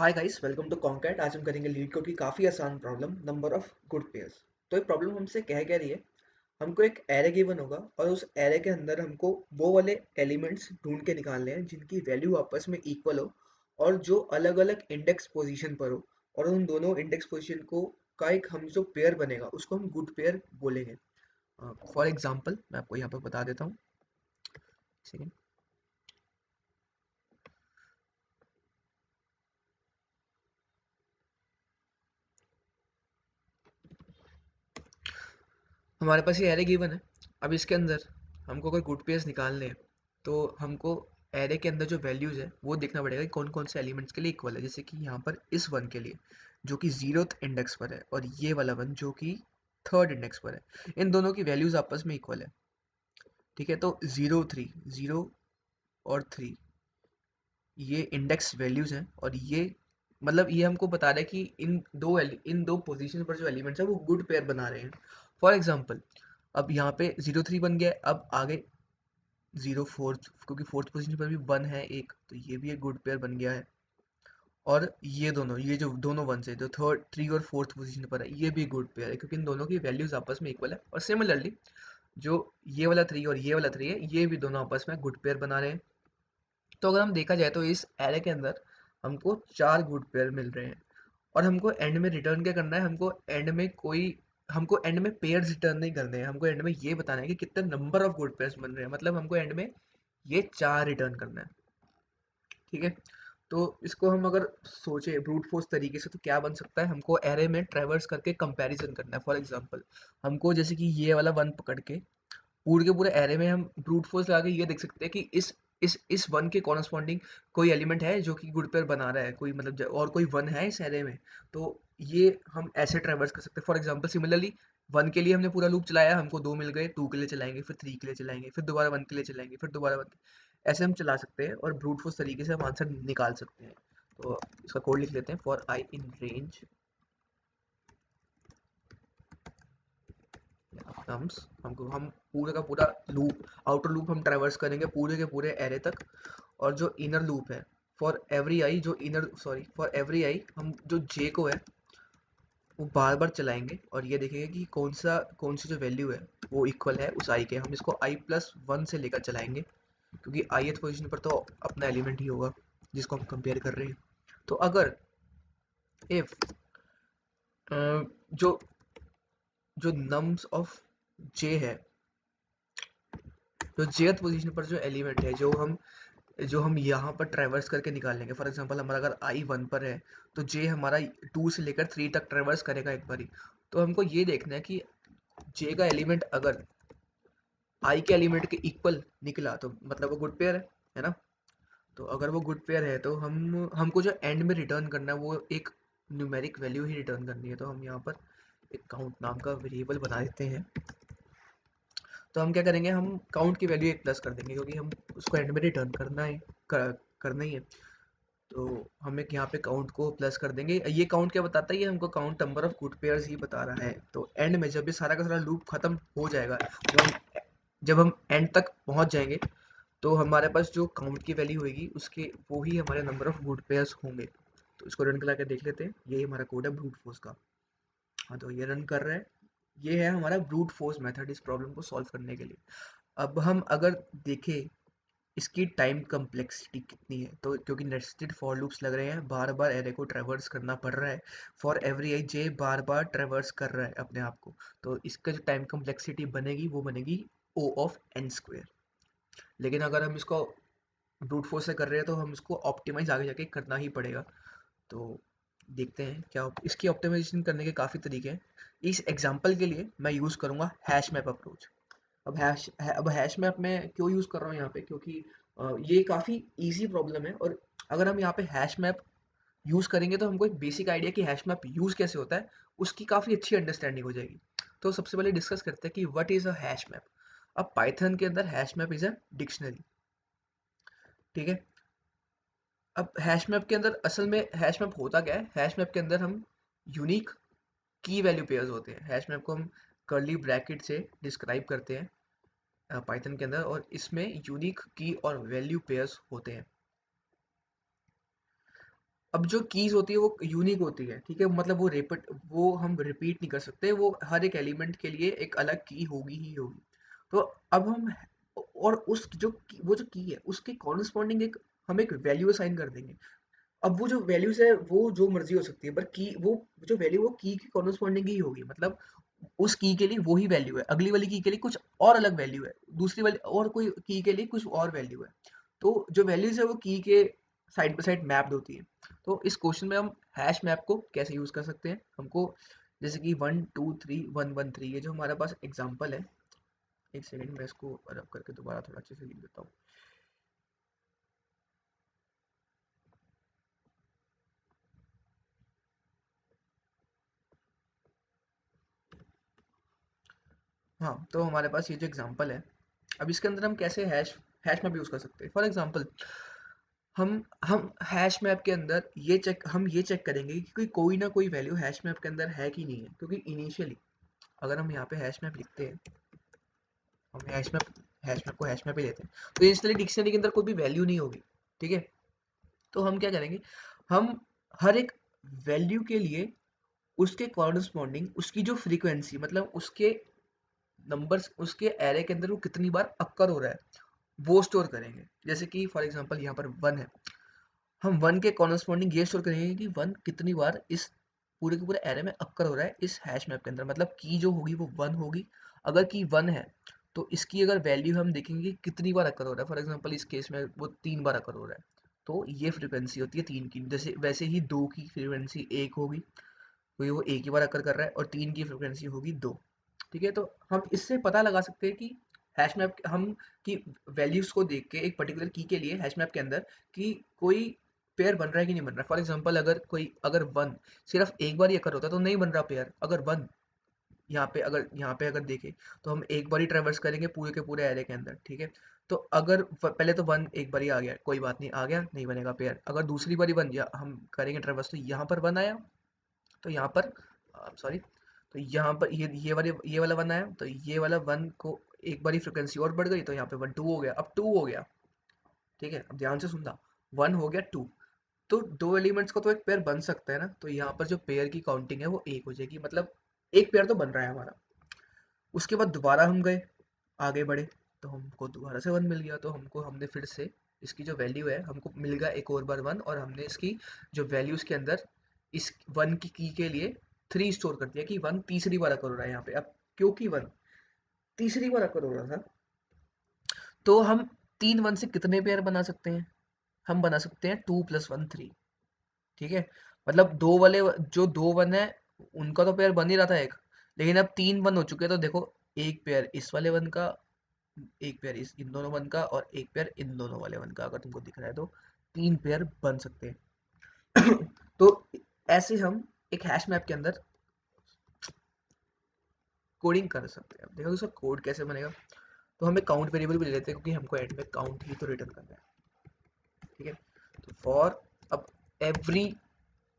Hi guys, welcome to Concat. आज हम करेंगे लीड कोड की काफ़ी आसान problem, number of good pairs. तो ये प्रॉब्लम हमसे कह रही है, हमको एक एरे गिवन होगा और उस एरे के अंदर हमको वो वाले एलिमेंट्स ढूंढ के निकालने हैं जिनकी वैल्यू आपस में इक्वल हो और जो अलग अलग इंडेक्स पोजीशन पर हो। और उन दोनों इंडेक्स पोजीशन को का एक हम जो पेयर बनेगा उसको हम गुड पेयर बोलेंगे। फॉर एग्जाम्पल मैं आपको यहाँ पर बता देता हूँ। सेकेंड, हमारे पास ये एरे गिवन है। अब इसके अंदर हमको अगर गुड पेयर्स निकालने हैं तो हमको एरे के अंदर जो वैल्यूज है वो देखना पड़ेगा कि कौन कौन से एलिमेंट्स के लिए इक्वल है। जैसे कि यहाँ पर इस वन के लिए जो कि 0th इंडेक्स पर है और ये वाला वन जो कि 3rd इंडेक्स पर है, इन दोनों की वैल्यूज आपस में इक्वल है। ठीक है, तो 0 3 0 और 3 ये इंडेक्स वैल्यूज हैं और ये मतलब ये हमको बता रहा है कि इन दो पोजीशन पर जो एलिमेंट्स है वो गुड पेयर बना रहे हैं। फॉर एग्जांपल, अब यहाँ पे 0 3 बन गया है, अब आगे 0 4, क्योंकि फोर्थ पोजीशन पर भी वन है एक, तो ये भी एक गुड पेयर बन गया है। और ये जो दोनों वन है जो 3 और 4th पोजीशन पर है, ये भी गुड पेयर है क्योंकि इन दोनों की वैल्यूज आपस में इक्वल है। और सिमिलरली जो ये वाला 3 और ये वाला 3 है, ये भी दोनों आपस में गुड पेयर बना रहे हैं। तो अगर हम देखा जाए तो इस एरे के अंदर हमको 4 गुड पेयर मिल रहे हैं। और हमको एंड में रिटर्न क्या करना है, हमको एंड में पेयर्स रिटर्न नहीं करने हैं, हमको एंड में ये बताना है कि कितने नंबर ऑफ गुड पेयर्स बन रहे हैं। मतलब हमको एंड में ये 4 रिटर्न करना है। ठीक है, तो इसको हम अगर सोचे ब्रूट फोर्स तरीके से तो क्या बन सकता है, हमको एरे में ट्रेवर्स करके कंपैरिजन करना है। फॉर एग्जांपल, हमको जैसे कि ये वाला वन पकड़ के पूरे के पूरे एरे में हम ब्रूट फोर्स लगा के ये देख सकते हैं कि इस वन के कॉरस्पॉन्डिंग कोई एलिमेंट है जो कि गुड पेयर बना रहा है, कोई मतलब और कोई वन है इस एरे में। तो ये हम ऐसे ट्रेवर्स कर सकते हैं। फॉर एग्जांपल सिमिलरली, वन के लिए हमने पूरा लूप चलाया, हमको 2 मिल गए, 2 के लिए चलाएंगे, फिर 3 के लिए चलाएंगे, फिर दोबारा 1 के लिए चलाएंगे, फिर दोबारा 1, ऐसे हम चला सकते हैं और ब्रूट फोर्स तरीके से हम आंसर निकाल सकते हैं। तो इसका कोड लिख लेते हैं, for I in range nums. हम पूरे का पूरा लूप, आउटर लूप हम ट्रैवर्स करेंगे पूरे के पूरे एरे तक। और जो इनर लूप है, फॉर एवरी आई हम जो जे को है वो बार बार चलाएंगे और ये देखेंगे कि कौन सी जो वैल्यू है वो इक्वल है उस आई के। हम इसको i+1 से लेकर चलाएंगे क्योंकि ith पोजीशन पर तो अपना एलिमेंट ही होगा जिसको हम कंपेयर कर रहे हैं। तो अगर इफ जो जो नम्स ऑफ जे है, तो जेथ पोजीशन पर जो एलिमेंट है जो हम यहाँ पर ट्रैवर्स करके निकाल लेंगे। फॉर एग्जांपल, हमारा अगर आई 1 पर है तो जे हमारा 2 से लेकर 3 तक ट्रैवर्स करेगा एक बारी। तो हमको ये देखना है कि जे का एलिमेंट अगर आई के एलिमेंट के इक्वल निकला तो मतलब वो गुड पेयर है ना। तो अगर वो गुड पेयर है तो हमको जो एंड में रिटर्न करना है वो एक न्यूमेरिक वैल्यू ही रिटर्न करनी है। तो हम यहाँ पर एक काउंट नाम का वेरिएबल बना देते हैं। तो हम क्या करेंगे, हम काउंट की वैल्यू 1+ कर देंगे क्योंकि हम उसको एंड में रिटर्न करना ही है। तो हम एक यहाँ पे काउंट को प्लस कर देंगे। ये काउंट क्या बताता है, ये हमको count number of good pairs ही बता रहा है। तो एंड में जब ये सारा का सारा लूप खत्म हो जाएगा, जब हम एंड तक पहुंच जाएंगे, तो हमारे पास जो काउंट की वैल्यू होगी उसके वो ही हमारे नंबर ऑफ गुड पेयर्स होंगे। तो इसको रन करा के देख लेते हैं। यही हमारा कोड है ब्रूट फोर्स का। हाँ, तो ये रन कर रहा है। ये है हमारा ब्रूट फोर्स मेथड इस प्रॉब्लम को सॉल्व करने के लिए। अब हम अगर देखें इसकी टाइम कम्प्लेक्सिटी कितनी है, तो क्योंकि नेस्टेड फॉर लूप्स लग रहे हैं, बार बार एरे को ट्रेवर्स करना पड़ रहा है। फॉर एवरी आई जे बार बार ट्रेवर्स कर रहा है अपने आप को। तो इसका जो टाइम कम्प्लेक्सिटी बनेगी वो बनेगी O(n²). लेकिन अगर हम इसको ब्रूट फोर्स से कर रहे हैं तो हम इसको ऑप्टिमाइज आगे जाके करना ही पड़ेगा। तो देखते हैं क्या इसकी ऑप्टिमाइजेशन करने के काफ़ी तरीके हैं। इस एग्जांपल के लिए मैं यूज़ करूँगा हैश मैप अप्रोच। अब हैश मैप में क्यों यूज़ कर रहा हूँ यहाँ पे, क्योंकि ये काफ़ी इजी प्रॉब्लम है। और अगर हम यहाँ पे हैश मैप यूज़ करेंगे तो हमको एक बेसिक आइडिया कि हैश मैप यूज़ कैसे होता है उसकी काफ़ी अच्छी अंडरस्टैंडिंग हो जाएगी। तो सबसे पहले डिस्कस करते हैं कि what is a hash map. अब पाइथन के अंदर hash map is a dictionary. ठीक है, अब हैश मैप के अंदर असल में हैश मैप होता क्या है, हैश मैप के अंदर हम यूनिक की वैल्यू पेयर्स होते हैं। हैश मैप को हम कर्ली ब्रैकेट से डिस्क्राइब करते हैं पाइथन के अंदर, और इसमें यूनिक की और वैल्यू पेयर्स होते हैं। अब जो कीज होती है वो यूनिक होती है, ठीक है, मतलब वो हम रिपीट नहीं कर सकते, वो हर एक एलिमेंट के लिए एक अलग की होगी ही होगी। तो अब हम और उस जो वो जो की है उसके कॉरस्पॉन्डिंग एक हम एक वैल्यू असाइन कर देंगे। अब वो जो वैल्यूज है वो जो मर्जी हो सकती है, पर की वो जो वैल्यू वो की के कॉरस्पॉन्डिंग ही होगी, मतलब उस की के लिए वही वैल्यू है, अगली वाली की के लिए कुछ और अलग वैल्यू है, दूसरी वाली और कोई की के लिए कुछ और वैल्यू है। तो जो वैल्यूज है वो की के साइड बाय साइड मैप्ड होती है। तो इस क्वेश्चन में हम हैश मैप को कैसे यूज कर सकते हैं, हमको जैसे कि 1 2 3 1 1 3 ये जो हमारे पास एग्जांपल है, एक सेकंड मैं इसको रब करके दोबारा थोड़ा अच्छे से लिख देता हूँ। हाँ, तो हमारे पास ये जो एग्जांपल है, अब इसके अंदर हम कैसे हैश हैश मैप यूज कर सकते हैं। फॉर एग्जांपल हम हैश मैप के अंदर ये चेक करेंगे कि कोई ना कोई वैल्यू हैश मैप के अंदर है कि नहीं है, क्योंकि इनिशियली अगर हम यहाँ पे हैश मैप लिखते हैं, हम हैश मैप को हैश मैप ही लेते हैं, तो इनिशियली डिक्शनरी के अंदर कोई भी वैल्यू नहीं होगी, ठीक है। तो हम क्या करेंगे, हम हर एक वैल्यू के लिए उसके कॉरस्पॉन्डिंग उसकी जो फ्रीक्वेंसी, मतलब उसके नंबर्स उसके एरे के अंदर वो कितनी बार अक्कर हो रहा है वो स्टोर करेंगे। जैसे कि फॉर एग्जांपल यहाँ पर 1 है, हम 1 के कॉरस्पॉन्डिंग ये स्टोर करेंगे कि 1 कितनी बार इस पूरे के पूरे एरे में अक्कर हो रहा है इस हैश मैप के अंदर, मतलब की जो होगी वो 1 होगी। अगर की 1 है तो इसकी अगर वैल्यू हम देखेंगे कि कितनी बार अक्कर हो रहा है, फॉर एग्जांपल इस केस में वो 3 बार अक्कर हो रहा है, तो ये फ्रीक्वेंसी होती है 3 की। जैसे वैसे ही 2 की फ्रीक्वेंसी 1 होगी, क्योंकि वो एक ही बार अक्कर कर रहा है, और 3 की फ्रीक्वेंसी होगी 2। ठीक है, तो हम इससे पता लगा सकते हैं कि हैश मैप हम की वैल्यूज को देख के एक पर्टिकुलर की के लिए हैश मैप के अंदर कि कोई पेयर बन रहा है कि नहीं बन रहा है। फॉर एग्जांपल अगर 1 सिर्फ एक बार ही अकर होता है तो नहीं बन रहा पेयर। अगर 1 यहाँ पे अगर देखें तो हम एक बार ही ट्रेवर्स करेंगे पूरे के पूरे एरे के अंदर, ठीक है। तो अगर पहले तो 1 एक बार ही आ गया, कोई बात नहीं, आ गया, नहीं बनेगा पेयर। अगर दूसरी बार ही 1 या हम करेंगे ट्रेवर्स तो यहाँ पर 1 आया, तो यहाँ पर सॉरी, तो यहाँ पर ये वाला 1 आया, तो ये वाला 1 को एक बारी फ्रिक्वेंसी और बढ़ गई, तो यहाँ पे 1 2 हो गया, अब 2 हो गया, ठीक है। अब ध्यान से सुनना, 1 हो गया 2, तो दो एलिमेंट्स का तो एक पेयर बन सकता है ना, तो यहाँ पर जो पेयर की काउंटिंग है वो एक हो जाएगी, मतलब एक पेयर तो बन रहा है हमारा। उसके बाद दोबारा हम गए, आगे बढ़े, तो हमको दोबारा से 1 मिल गया, तो हमने फिर से इसकी जो वैल्यू है हमको मिल गया एक और बार 1, और हमने इसकी जो वैल्यूज के अंदर इस 1 की के लिए 3 स्टोर कर दिया कि 1 तीसरी बार अकर हो रहा है यहाँ पे। अब क्योंकि 1 तीसरी बार अकर हो रहा था, तो हम 3 1 से कितने पेयर बना सकते हैं, हम बना सकते हैं 2 + 1 3, ठीक है। मतलब दो वाले जो 2 1 है उनका तो पेयर बन ही रहा था एक, लेकिन अब 3 1 हो चुके हैं, तो देखो एक पेयर इस वाले 1 का, एक पेयर इस इन दोनों 1 का, और एक पेयर इन दोनों वाले 1 का, अगर तुमको दिख रहा है तो 3 पेयर बन सकते हैं। तो ऐसे हम एक हैश मैप के अंदर कोडिंग कर सकते हैं। अब देखो उसका कोड कैसे बनेगा, तो हम एक काउंट वेरिएबल भी ले लेते हैं, क्योंकि हमको एंड में काउंट ही तो रिटर्न करना है, ठीक है। तो फॉर अब एवरी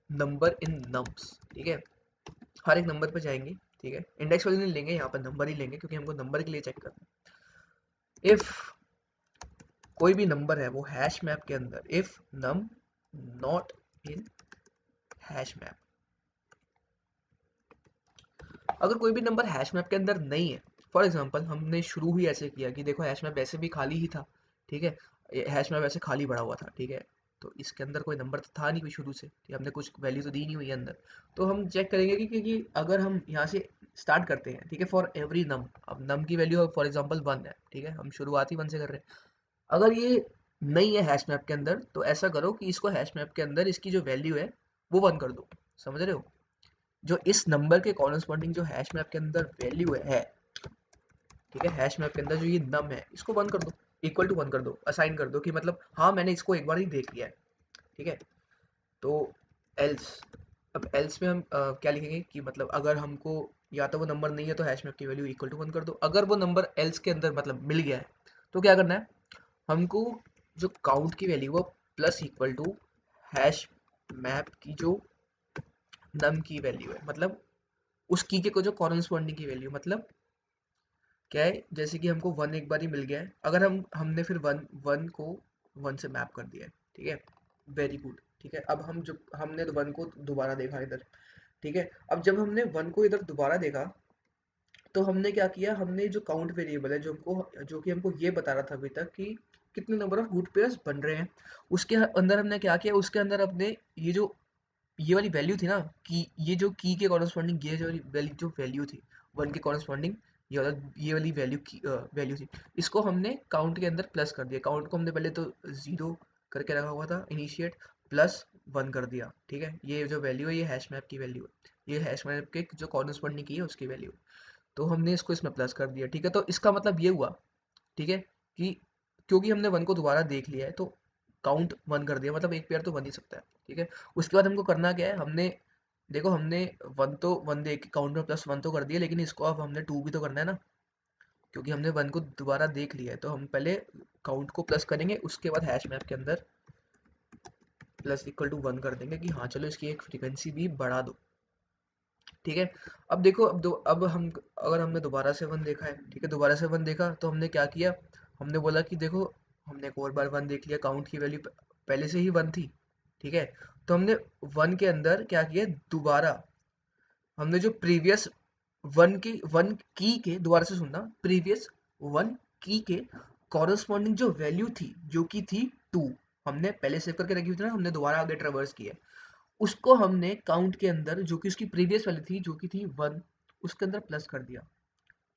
नंबर इन नम्स, ठीक है, हर एक नंबर पे जाएंगे, ठीक है, इंडेक्स वाले नहीं लेंगे, यहाँ पर नंबर ही लेंगे क्योंकि हमको नंबर के लिए चेक करना है। इफ कोई भी नंबर है वो हैश मैप के अंदर, if num not in hash map, अगर कोई भी नंबर हैश मैप के अंदर नहीं है, फॉर एग्जांपल हमने शुरू ही ऐसे किया कि देखो हैश मैप वैसे भी खाली ही था, ठीक है, हैश मैप ऐसे खाली पड़ा हुआ था, ठीक है, तो इसके अंदर कोई नंबर तो था नहीं कोई शुरू से, ठीक है, हमने कुछ वैल्यू तो दी नहीं हुई है अंदर। तो हम चेक करेंगे कि अगर हम यहाँ से स्टार्ट करते हैं, ठीक है, फॉर एवरी नम, अब नम की वैल्यू फॉर एग्जाम्पल 1 है, ठीक है, हम शुरुआती 1 से कर रहे हैं। अगर ये नहीं है हैश मैप के अंदर, तो ऐसा करो कि इसको हैश मैप के अंदर इसकी जो वैल्यू है वो 1 कर दो, समझ रहे हो, जो इस नंबर के कॉरस्पॉन्डिंग जो हैश मैप के अंदर वैल्यू है, ठीक है, हैश मैप के अंदर जो ये नम है इसको 1 कर दो, इक्वल टू 1 कर दो, असाइन कर दो कि मतलब हाँ मैंने इसको एक बार ही देख लिया है, ठीक है। तो एल्स, अब एल्स में हम क्या लिखेंगे कि मतलब अगर हमको या तो वो नंबर नहीं है तो हैश मैप की वैल्यू इक्वल टू 1 कर दो। अगर वो नंबर एल्स के अंदर मतलब मिल गया है तो क्या करना है, हमको जो काउंट की वैल्यू वो plus equal to hash map की जो नम की वैल्यू है, मतलब उस की के को जो कॉरस्पॉन्डिंग की वैल्यू, मतलब क्या है, जैसे कि हमको 1 एक बार ही मिल गया है, अगर हमने फिर 1 1 को 1 से मैप कर दिया है, ठीक है, वेरी गुड। ठीक है, अब हम जब हमने 1 को दोबारा देखा इधर, ठीक है, अब जब हमने 1 को इधर दोबारा देखा तो हमने क्या किया, हमने जो काउंट वेरिएबल है जो कि हमको ये बता रहा था अभी तक कि कितने नंबर ऑफ गुड पेयर्स बन रहे हैं, उसके अंदर हमने क्या किया, उसके अंदर अपने ये वाली वैल्यू थी ना, कि ये जो की के कॉरस्पॉन्डिंग ये जो वैल्यू थी 1 के कॉरस्पॉन्डिंग, ये वाली वैल्यू थी, इसको हमने काउंट के अंदर प्लस कर दिया। काउंट को हमने पहले तो 0 करके रखा हुआ था इनिशिएट, प्लस 1 कर दिया। ठीक है, ये जो वैल्यू है ये हैश मैप की वैल्यू है, ये हैश मैप के जो कॉरस्पॉन्डिंग की है उसकी वैल्यू, तो हमने इसको इसमें प्लस कर दिया। ठीक है, तो इसका मतलब ये हुआ, ठीक है, कि क्योंकि हमने 1 को दोबारा देख लिया है तो काउंट 1 कर दिया, मतलब एक पेयर तो बन ही सकता है। ठीक है, उसके बाद हमको करना क्या है, हमने देखो हमने 1 देख के काउंट में प्लस 1 तो कर दिया, लेकिन इसको अब हमने 2 भी तो करना है ना, क्योंकि हमने 1 को दोबारा देख लिया है, तो हम पहले काउंट को प्लस करेंगे, उसके बाद हैश मैप के अंदर प्लस इक्वल टू 1 कर देंगे कि हाँ चलो इसकी एक फ्रीक्वेंसी भी बढ़ा दो। ठीक है, अब देखो, अब हम अगर हमने दोबारा से 1 देखा है, ठीक है, दोबारा से 1 देखा तो हमने क्या किया, हमने बोला कि देखो हमने एक और बार 1 देख लिया, काउंट की वैल्यू पहले से ही 1 थी। ठीक है, तो हमने 1 के अंदर क्या किया, दोबारा हमने जो प्रीवियस 1 की के, दोबारा से सुनना, प्रीवियस 1 की के कॉरस्पॉन्डिंग जो वैल्यू थी, जो कि थी 2, हमने पहले सेव करके रखी हुई थी ना, हमने दोबारा आगे ट्रेवर्स किया, उसको हमने काउंट के अंदर जो कि उसकी प्रीवियस वाली थी, जो कि थी 1, उसके अंदर प्लस कर दिया।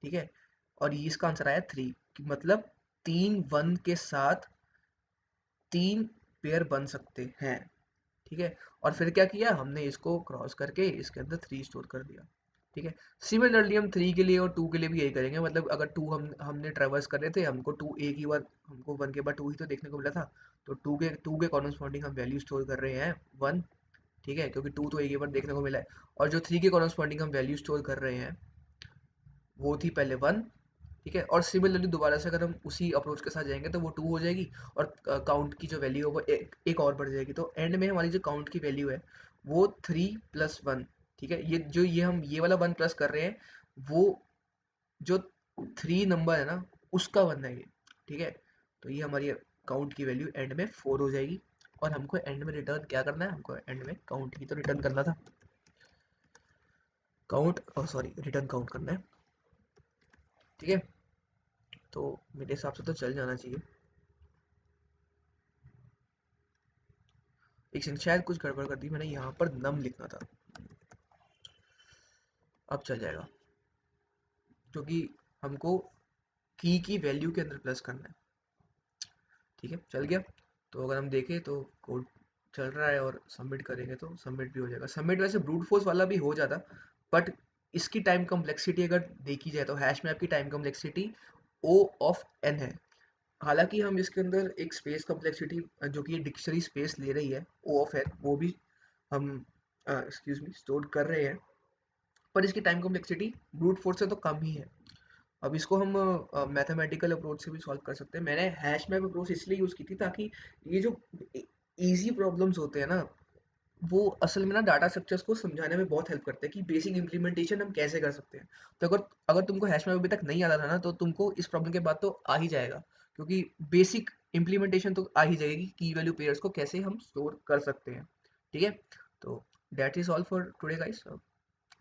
ठीक है, और ये इसका आंसर आया 3, कि मतलब 3 1 के साथ 3 पेयर बन सकते हैं। ठीक है, और फिर क्या किया, हमने इसको क्रॉस करके इसके अंदर 3 स्टोर कर दिया। ठीक है, सिमिलरली हम 3 के लिए और 2 के लिए भी यही करेंगे, मतलब अगर 2 हमने ट्रेवर्स कर रहे थे, हमको 2 एक ही बार, हमको 1 के बाद 2 ही तो देखने को मिला था, तो 2 के कॉरस्पॉन्डिंग हम वैल्यू स्टोर कर रहे हैं 1। ठीक है, क्योंकि 2 तो एक ही बार देखने को मिला है, और जो 3 के कॉरस्पॉन्डिंग हम वैल्यू स्टोर कर रहे हैं वो थी पहले 1। ठीक है, और सिमिलरली दोबारा से अगर हम उसी अप्रोच के साथ जाएंगे तो वो 2 हो जाएगी, और काउंट की जो वैल्यू है वो एक और बढ़ जाएगी, तो एंड में हमारी जो काउंट की वैल्यू है वो 3 प्लस 1। ठीक है, ये वाला 1 प्लस कर रहे हैं, वो जो 3 नंबर है ना उसका 1 है ये। ठीक है, तो ये हमारी काउंट की वैल्यू एंड में 4 हो जाएगी, और हमको एंड में रिटर्न क्या करना है, हमको एंड में काउंट ही तो रिटर्न करना था, काउंट, सॉरी, रिटर्न काउंट करना है। ठीक है, तो मेरे हिसाब से तो चल जाना चाहिए। एक सेकंड, शायद कुछ गड़बड़ कर दी मैंने, यहाँ पर नम लिखना था, अब चल जाएगा, क्योंकि हमको की वैल्यू के अंदर प्लस करना है। ठीक है, चल गया। तो अगर हम देखें तो कोड चल रहा है, और सबमिट करेंगे तो सबमिट भी हो जाएगा। सबमिट वैसे ब्रूट फोर्स वाला भी हो जाता, बट इसकी टाइम कम्प्लेक्सिटी अगर देखी जाए तो हैश मैप की time complexity O of n है। हालांकि हम इसके अंदर एक स्पेस कम्प्लेक्सिटी जो कि डिक्शनरी स्पेस ले रही है O ऑफ n, वो भी हम एक्सक्यूज मी स्टोर कर रहे हैं, पर इसकी टाइम कॉम्प्लेक्सिटी ब्रूट फोर्स से तो कम ही है। अब इसको हम मैथमेटिकल अप्रोच से भी सॉल्व कर सकते हैं। मैंने हैश मैप अप्रोच इसलिए यूज़ की थी ताकि ये जो इजी प्रॉब्लम्स होते हैं ना, वो असल में ना डाटा स्ट्रक्चर्स को समझाने में बहुत हेल्प करते हैं कि बेसिक इम्प्लीमेंटेशन हम कैसे कर सकते हैं। तो अगर अगर तुमको हैश मैप अभी तक नहीं आता था ना, तो तुमको इस प्रॉब्लम के बाद तो आ ही जाएगा, क्योंकि बेसिक इम्प्लीमेंटेशन तो आ ही जाएगी, की वैल्यू पेयर्स को कैसे हम स्टोर कर सकते हैं। ठीक है, तो that is all for today guys,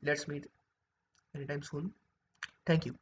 let's meet any time soon, thank you.